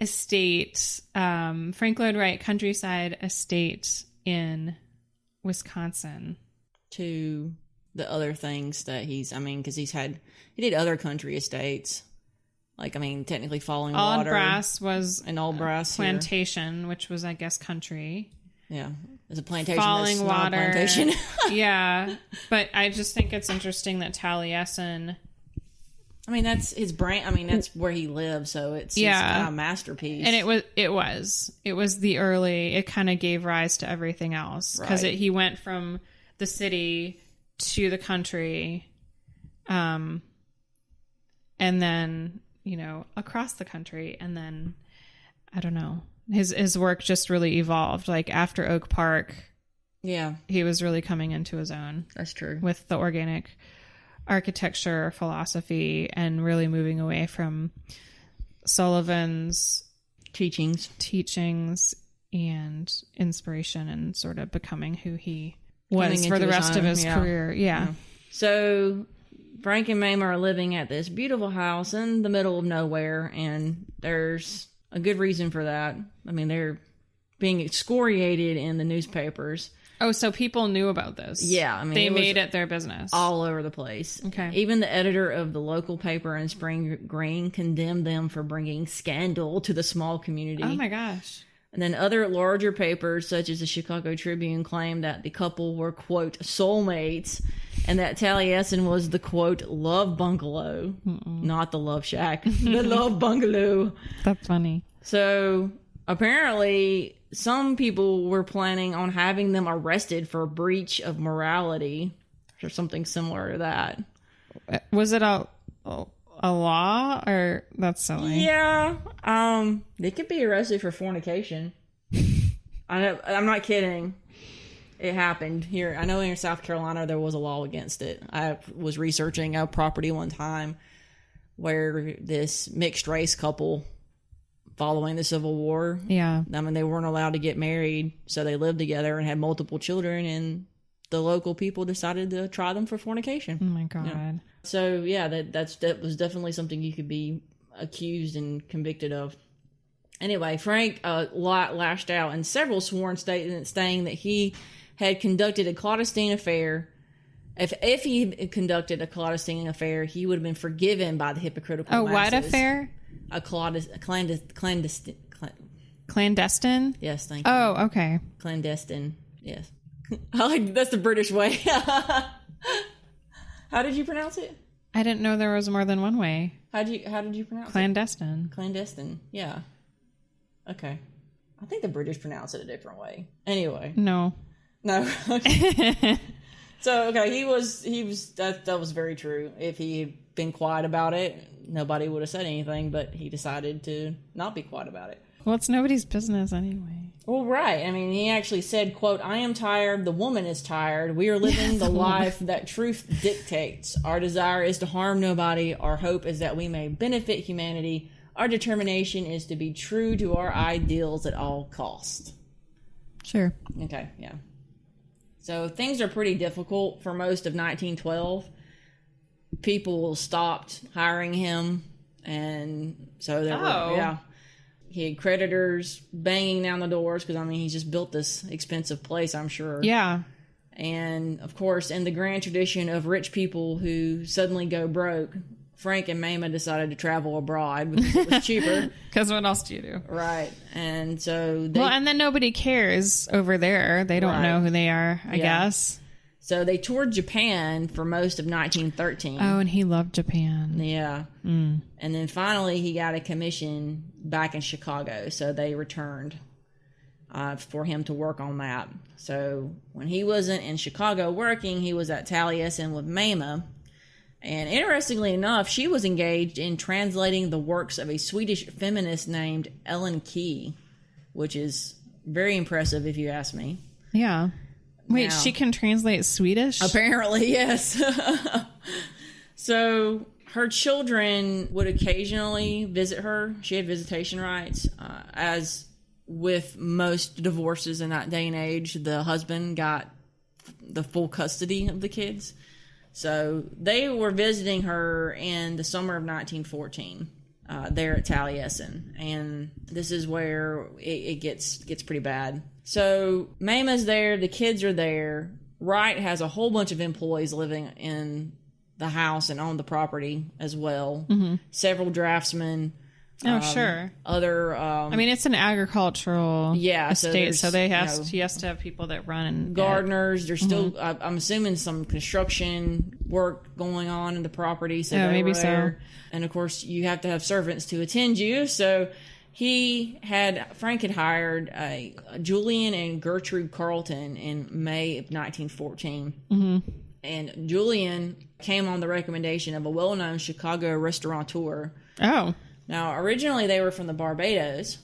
estate, Frank Lloyd Wright countryside estate in Wisconsin. To the other things that because he did other country estates. Like, technically Falling Water. Brass was an Old Brass plantation, which was, I guess, country. Yeah. It's a plantation. Falling Water. Not a plantation. Yeah. But I just think it's interesting that Taliesin... that's his brain. That's where he lives, so it's kind of a masterpiece. And it was the early, it kind of gave rise to everything else. Because he went from the city to the country, and then, across the country. And then, I don't know, his work just really evolved. Like, after Oak Park, he was really coming into his own. That's true. With the organic architecture philosophy and really moving away from Sullivan's teachings and inspiration, and sort of becoming who he was for the rest of his career. Yeah. So Frank and Mame are living at this beautiful house in the middle of nowhere, and there's a good reason for that. They're being excoriated in the newspapers. Oh, so people knew about this. Yeah. They made it their business. All over the place. Okay. Even the editor of the local paper in Spring Green condemned them for bringing scandal to the small community. Oh my gosh. And then other larger papers, such as the Chicago Tribune, claimed that the couple were, quote, soulmates, and that Taliesin was the, quote, love bungalow. Not the love shack. The love bungalow. That's funny. So apparently some people were planning on having them arrested for breach of morality or something similar to that. Was it a law, or that's silly? Yeah. They could be arrested for fornication. I'm not kidding. It happened here. I know in South Carolina there was a law against it. I was researching a property one time where this mixed race couple, following the Civil War, they weren't allowed to get married, so they lived together and had multiple children, and the local people decided to try them for fornication. Oh my God. Yeah. So that was definitely something you could be accused and convicted of. Anyway, Frank lashed out in several sworn statements saying that he had conducted a clandestine affair. If he had conducted a clandestine affair, he would have been forgiven by the hypocritical masses. What affair? A clandestine. Clandestine? Yes, thank you. Oh, okay. Clandestine. Yes. That's the British way. How did you pronounce it? I didn't know there was more than one way. How did you pronounce Clandestine. it? Clandestine. Yeah. Okay. I think the British pronounce it a different way. Anyway. No. So, okay, he was that was very true. If he had been quiet about it, nobody would have said anything, but he decided to not be quiet about it. Well, it's nobody's business anyway. Well, right. He actually said, quote, I am tired. The woman is tired. We are living the life that truth dictates. Our desire is to harm nobody. Our hope is that we may benefit humanity. Our determination is to be true to our ideals at all cost. Sure. Okay, yeah. So things are pretty difficult for most of 1912. People stopped hiring him, and so there were, he had creditors banging down the doors because, he's just built this expensive place, I'm sure. Yeah. And, of course, in the grand tradition of rich people who suddenly go broke, Frank and Mame decided to travel abroad because it was cheaper. Because what else do you do? Right. And so and then nobody cares over there. They don't know who they are, I guess. So they toured Japan for most of 1913. Oh, and he loved Japan. Yeah. And then finally he got a commission back in Chicago. So they returned for him to work on that. So when he wasn't in Chicago working, he was at Taliesin with Mame. And interestingly enough, she was engaged in translating the works of a Swedish feminist named Ellen Key, which is very impressive if you ask me. Yeah. Wait, she can translate Swedish? Apparently, yes. So her children would occasionally visit her. She had visitation rights. As with most divorces in that day and age, the husband got the full custody of the kids. So they were visiting her in the summer of 1914. there at Taliesin. And this is where it gets pretty bad. So Mama's there, the kids are there. Wright has a whole bunch of employees living in the house and on the property as well. Mm-hmm. Several draftsmen. Sure. Other, I mean, it's an agricultural estate, so he has to have people that run gardeners. There's still, I'm assuming, some construction work going on in the property. So maybe so. And of course, you have to have servants to attend you. So Frank had hired Julian and Gertrude Carlton in May of 1914. Mm-hmm. And Julian came on the recommendation of a well-known Chicago restaurateur. Oh. Now, originally they were from the Barbados,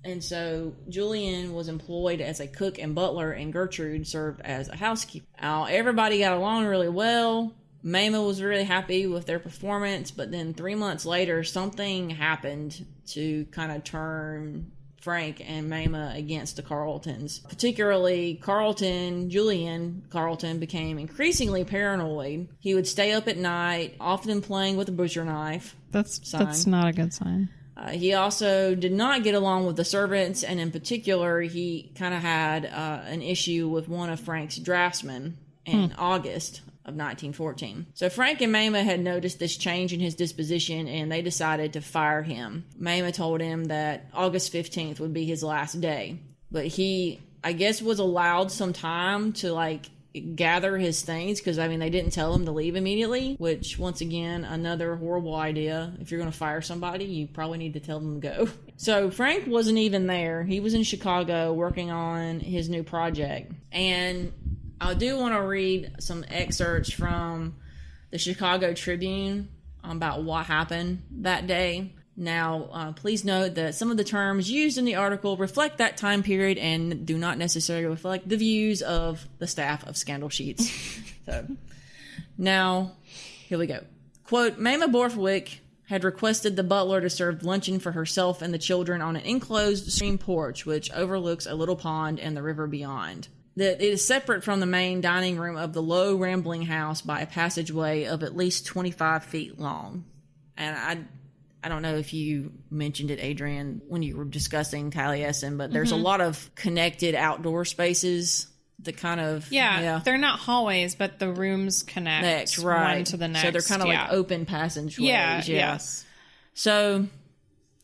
and so Julian was employed as a cook and butler, and Gertrude served as a housekeeper. Now, everybody got along really well. Mama was really happy with their performance, but then 3 months later, something happened to kind of turn Frank and Mama against the Carltons. Particularly, Julian Carlton, became increasingly paranoid. He would stay up at night, often playing with a butcher knife. That's not a good sign. He also did not get along with the servants, and in particular, he kind of had an issue with one of Frank's draftsmen in August of 1914. So Frank and Mama had noticed this change in his disposition, and they decided to fire him. Mama told him that August 15th would be his last day, but he, I guess, was allowed some time to gather his things, because I mean, they didn't tell him to leave immediately, which, once again, another horrible idea. If you're going to fire somebody, you probably need to tell them to go. So Frank wasn't even there. He was in Chicago working on his new project. And I do want to read some excerpts from the Chicago Tribune about what happened that day. Now, please note that some of the terms used in the article reflect that time period and do not necessarily reflect the views of the staff of Scandal Sheets. So, now, here we go. Quote, Mama Borthwick had requested the butler to serve luncheon for herself and the children on an enclosed screen porch which overlooks a little pond and the river beyond. That it is separate from the main dining room of the low, rambling house by a passageway of at least 25 feet long. And I don't know if you mentioned it, Adrienne, when you were discussing Taliesin, but there's a lot of connected outdoor spaces that kind of... Yeah, they're not hallways, but the rooms connect one to the next. So they're kind of like open passageways. Yes. So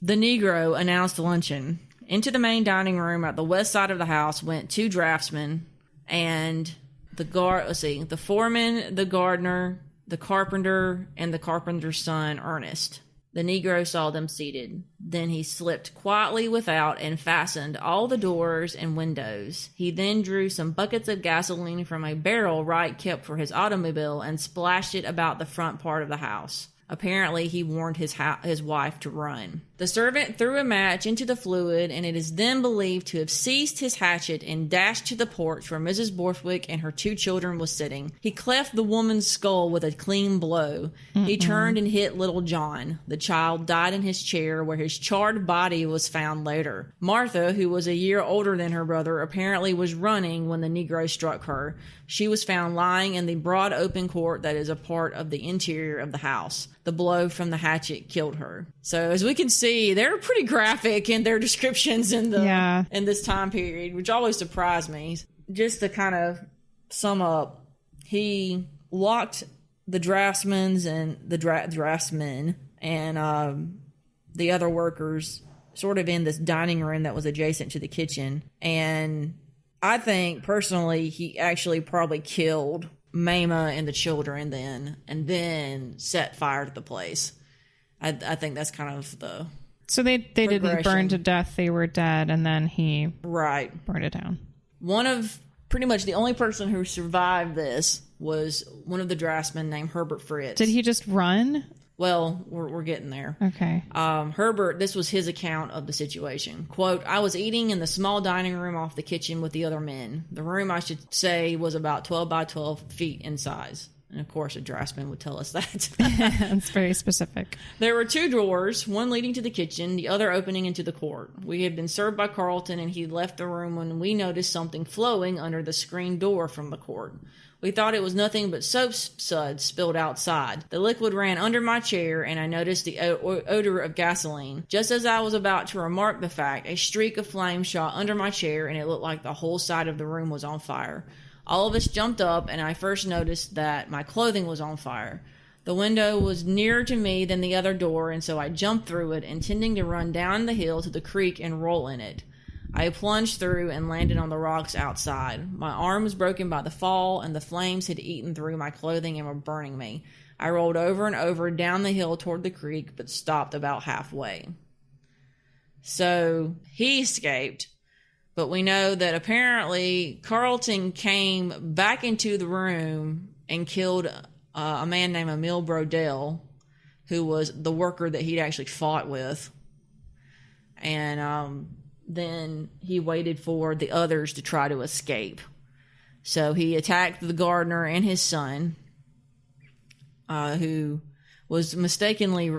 the Negro announced luncheon. Into the main dining room at the west side of the house went two draftsmen and the foreman, the gardener, the carpenter, and the carpenter's son, Ernest. The Negro saw them seated. Then he slipped quietly without and fastened all the doors and windows. He then drew some buckets of gasoline from a barrel Wright kept for his automobile and splashed it about the front part of the house. Apparently, he warned his wife to run. The servant threw a match into the fluid, and it is then believed to have seized his hatchet and dashed to the porch where Mrs. Borthwick and her two children was sitting. He cleft the woman's skull with a clean blow. He turned and hit little John. The child died in his chair, where his charred body was found later. Martha, who was a year older than her brother, apparently was running when the Negro struck her. She was found lying in the broad open court that is a part of the interior of the house. The blow from the hatchet killed her. So as we can see, they're pretty graphic in their descriptions in this time period, which always surprised me. Just to kind of sum up, he locked the draftsmen and the other workers sort of in this dining room that was adjacent to the kitchen. And I think personally he actually probably killed Mama and the children and then set fire to the place. I think that's kind of the... So they didn't burn to death, they were dead, and then he burned it down. One of pretty much the only person who survived this was one of the draftsmen named Herbert Fritz. Did he just run? Well, we're getting there. Okay. Herbert, this was his account of the situation. Quote, I was eating in the small dining room off the kitchen with the other men. The room, I should say, was about 12 by 12 feet in size. And of course, a draftsman would tell us that. It's very specific. There were 2 drawers, one leading to the kitchen, the other opening into the court. We had been served by Carlton, and he left the room when we noticed something flowing under the screen door from the court. We thought it was nothing but soap suds spilled outside. The liquid ran under my chair, and I noticed the odor of gasoline. Just as I was about to remark the fact, a streak of flame shot under my chair, and it looked like the whole side of the room was on fire. All of us jumped up, and I first noticed that my clothing was on fire. The window was nearer to me than the other door, and so I jumped through it, intending to run down the hill to the creek and roll in it. I plunged through and landed on the rocks outside. My arm was broken by the fall, and the flames had eaten through my clothing and were burning me. I rolled over and over down the hill toward the creek, but stopped about halfway. So he escaped. But we know that apparently Carlton came back into the room and killed a man named Emil Brodell, who was the worker that he'd actually fought with. And then he waited for the others to try to escape. So he attacked the gardener and his son, who was mistakenly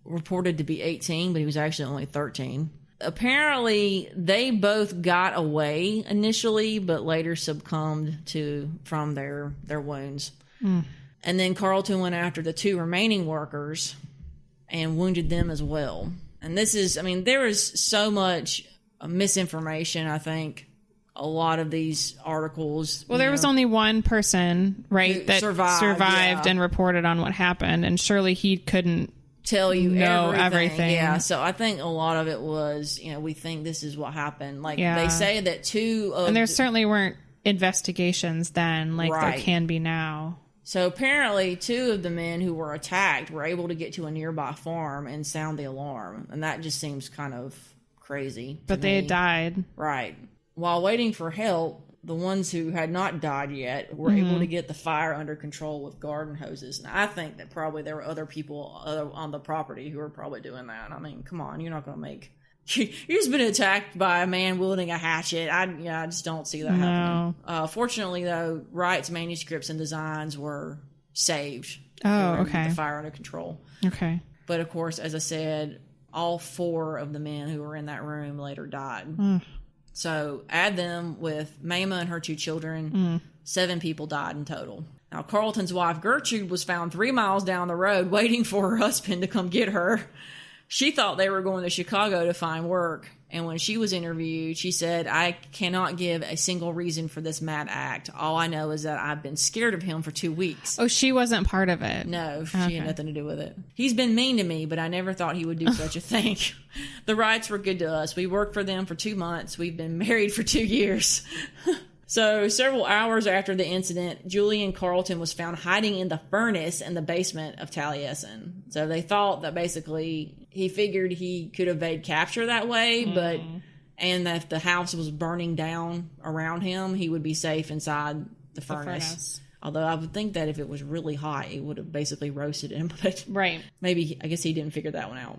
reported to be 18, but he was actually only 13. Apparently, they both got away initially, but later succumbed from their wounds. And then Carlton went after the 2 remaining workers and wounded them as well. And this is, I mean, there is so much misinformation, I think. A lot of these articles. Well, there was only one person, right, that survived and reported on what happened, and surely he couldn't tell you everything. Yeah, so I think a lot of it was, we think this is what happened. Like, they say that 2 of... And there certainly weren't investigations then, like there can be now. So apparently 2 of the men who were attacked were able to get to a nearby farm and sound the alarm. And that just seems kind of crazy. But they had died. Right. While waiting for help, the ones who had not died yet were able to get the fire under control with garden hoses. And I think that probably there were other people on the property who were probably doing that. I mean, come on, you're not going to make... You've just been attacked by a man wielding a hatchet. I just don't see that happening. Fortunately, though, Wright's manuscripts and designs were saved. Oh, okay. With the fire under control. Okay. But, of course, as I said, all 4 of the men who were in that room later died. So add them with Mama and her 2 children, 7 people died in total. Now, Carlton's wife, Gertrude, was found 3 miles down the road waiting for her husband to come get her. She thought they were going to Chicago to find work. And when she was interviewed, she said, "I cannot give a single reason for this mad act. All I know is that I've been scared of him for 2 weeks. Oh, she wasn't part of it? No, she had nothing to do with it. He's been mean to me, but I never thought he would do such a thing. The Wrights were good to us. We worked for them for 2 months. We've been married for 2 years. So several hours after the incident, Julian Carlton was found hiding in the furnace in the basement of Taliesin. So they thought that basically he figured he could evade capture that way, and that if the house was burning down around him, he would be safe inside the furnace. Although I would think that if it was really hot, it would have basically roasted him. But maybe, I guess he didn't figure that one out.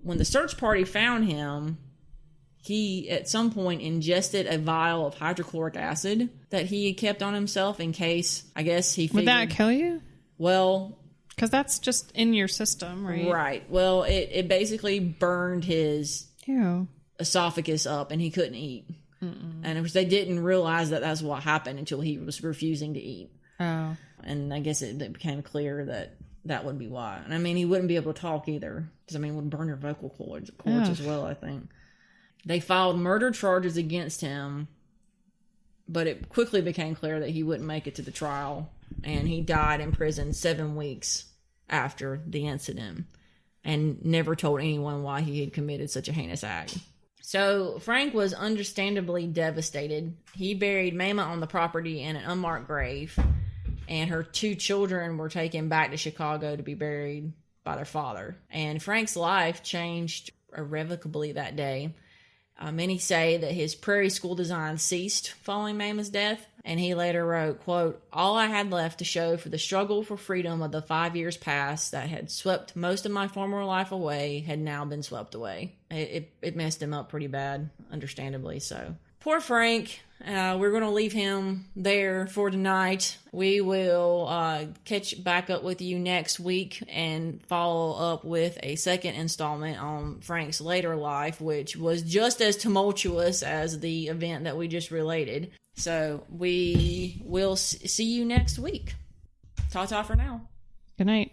When the search party found him, he, at some point, ingested a vial of hydrochloric acid that he had kept on himself in case, I guess he figured... Would that kill you? Well... Because that's just in your system, right? Right. Well, it basically burned his esophagus up and he couldn't eat. And of course, they didn't realize that that's what happened until he was refusing to eat. Oh. And I guess it became clear that that would be why. And I mean, he wouldn't be able to talk either. Because, I mean, it would burn your vocal cords as well, I think. They filed murder charges against him, but it quickly became clear that he wouldn't make it to the trial. And he died in prison 7 weeks after the incident and never told anyone why he had committed such a heinous act. So Frank was understandably devastated. He buried Mama on the property in an unmarked grave, and her 2 children were taken back to Chicago to be buried by their father. And Frank's life changed irrevocably that day. Many say that his prairie school design ceased following Mama's death, and he later wrote, quote, "All I had left to show for the struggle for freedom of the 5 years past that had swept most of my former life away had now been swept away." It messed him up pretty bad, understandably so. poor Frank. We're going to leave him there for tonight. We will catch back up with you next week and follow up with a second installment on Frank's later life, which was just as tumultuous as the event that we just related. So we will see you next week. Ta-ta for now. Good night.